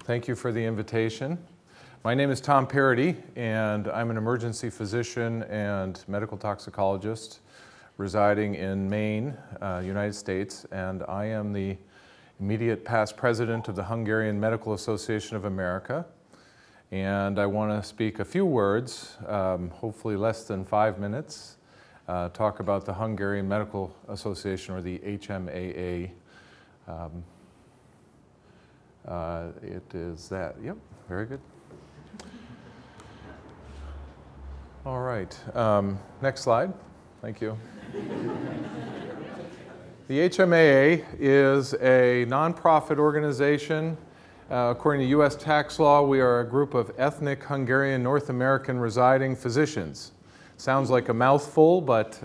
Thank you for the invitation. My name is Tom Peredy, and I'm an emergency physician and medical toxicologist residing in Maine, United States, and I am the immediate past president of the Hungarian Medical Association of America. And I want to speak a few words, hopefully less than 5 minutes, talk about the Hungarian Medical Association, or the HMAA. It is that. Yep, very good. All right, next slide. Thank you. The HMAA is a nonprofit organization. According to U.S. tax law, we are a group of ethnic Hungarian North American residing physicians. Sounds like a mouthful, but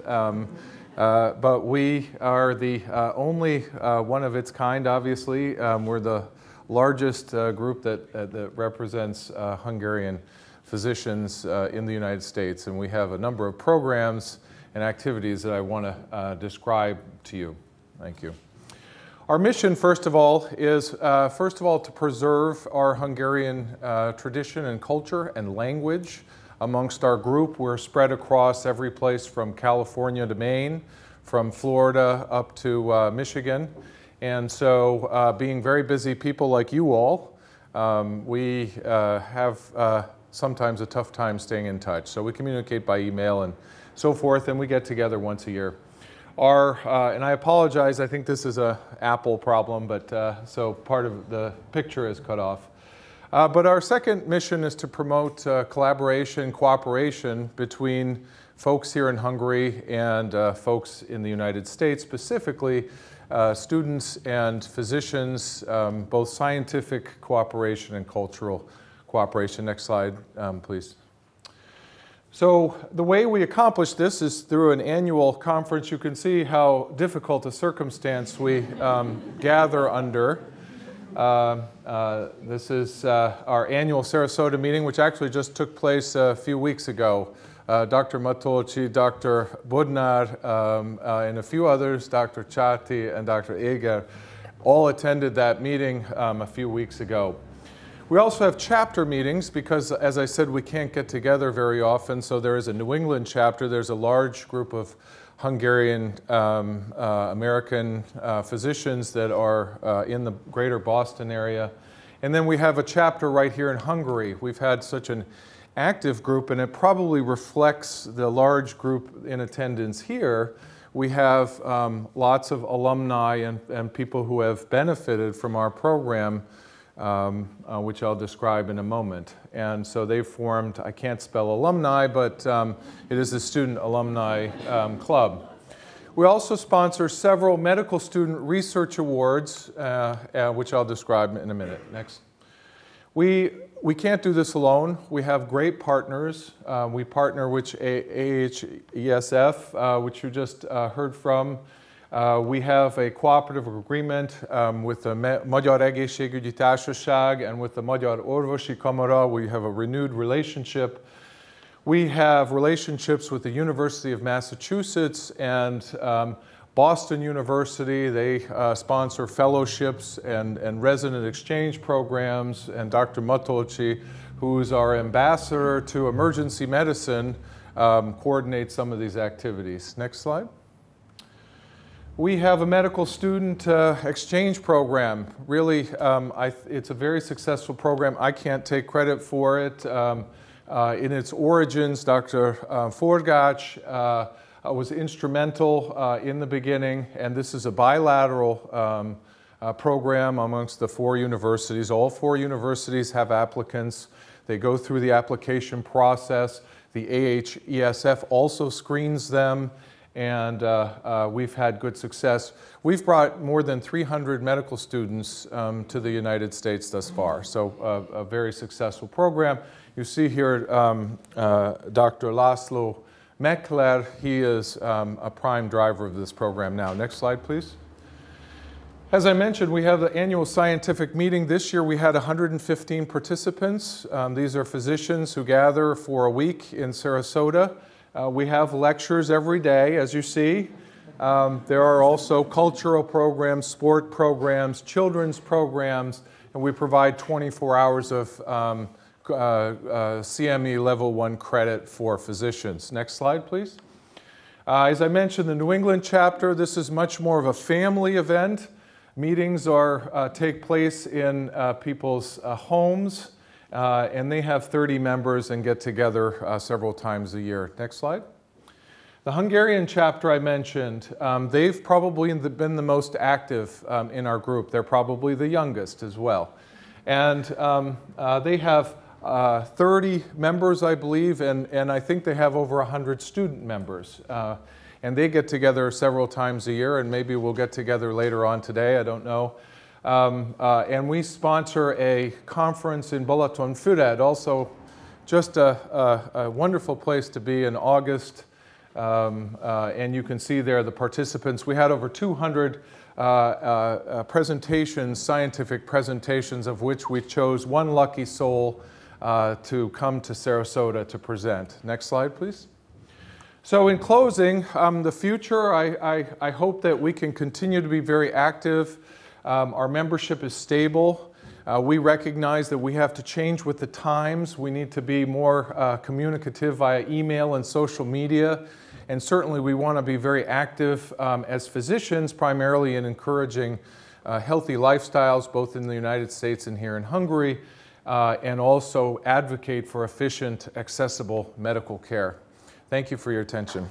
we are the only one of its kind, obviously. We're the largest group that represents Hungarian physicians in the United States, and we have a number of programs and activities that I want to describe to you. Thank you. Our mission, first of all, is to preserve our Hungarian tradition and culture and language amongst our group. We're spread across every place from California to Maine, from Florida up to Michigan. And so being very busy people like you all, we have sometimes a tough time staying in touch. So we communicate by email and so forth, and we get together once a year. And I apologize, I think this is an Apple problem, but so part of the picture is cut off. But our second mission is to promote collaboration, cooperation between folks here in Hungary and folks in the United States, specifically students and physicians, both scientific cooperation and cultural cooperation. Next slide, please. So the way we accomplish this is through an annual conference. You can see how difficult a circumstance we gather under. This is our annual Sarasota meeting, which actually just took place a few weeks ago. Dr. Matolci, Dr. Bodnar, and a few others, Dr. Chati and Dr. Eger, all attended that meeting a few weeks ago. We also have chapter meetings because, as I said, we can't get together very often. So there is a New England chapter. There's a large group of Hungarian American physicians that are in the greater Boston area. And then we have a chapter right here in Hungary. We've had such an active group, and it probably reflects the large group in attendance here. We have lots of alumni and people who have benefited from our program, which I'll describe in a moment. And so they formed, I can't spell alumni, but it is the Student Alumni Club. We also sponsor several medical student research awards, which I'll describe in a minute. Next. We can't do this alone. We have great partners. We partner with AHESF, which you just heard from. We have a cooperative agreement with the Magyar Egészségügyi Társaság and with the Magyar Orvosi Kamara. We have a renewed relationship. We have relationships with the University of Massachusetts and Boston University. They sponsor fellowships and resident exchange programs. And Dr. Matolci, who's our ambassador to emergency medicine, coordinates some of these activities. Next slide. We have a medical student exchange program. Really, it's a very successful program. I can't take credit for it. In its origins, Dr. Forgács was instrumental in the beginning, and this is a bilateral program amongst the 4 universities. All 4 universities have applicants. They go through the application process. The AHESF also screens them, and we've had good success. We've brought more than 300 medical students to the United States thus far, so a very successful program. You see here Dr. Laszlo Meckler. He is a prime driver of this program now. Next slide, please. As I mentioned, we have the annual scientific meeting. This year we had 115 participants. These are physicians who gather for a week in Sarasota. We have lectures every day, as you see. There are also cultural programs, sport programs, children's programs, and we provide 24 hours of CME Level 1 credit for physicians. Next slide, please. As I mentioned, the New England chapter, this is much more of a family event. Meetings take place in people's homes, and they have 30 members and get together several times a year. Next slide. The Hungarian chapter I mentioned, they've probably been the most active in our group. They're probably the youngest as well. And they have 30 members, I believe, and I think they have over 100 student members. And they get together several times a year, and maybe we'll get together later on today, I don't know. And we sponsor a conference in Balatonfured, also just a wonderful place to be in August. And you can see there the participants. We had over 200 presentations, scientific presentations, of which we chose one lucky soul to come to Sarasota to present. Next slide, please. So in closing, the future, I hope that we can continue to be very active. Our membership is stable. We recognize that we have to change with the times. We need to be more communicative via email and social media. And certainly we want to be very active as physicians, primarily in encouraging healthy lifestyles, both in the United States and here in Hungary, and also advocate for efficient, accessible medical care. Thank you for your attention.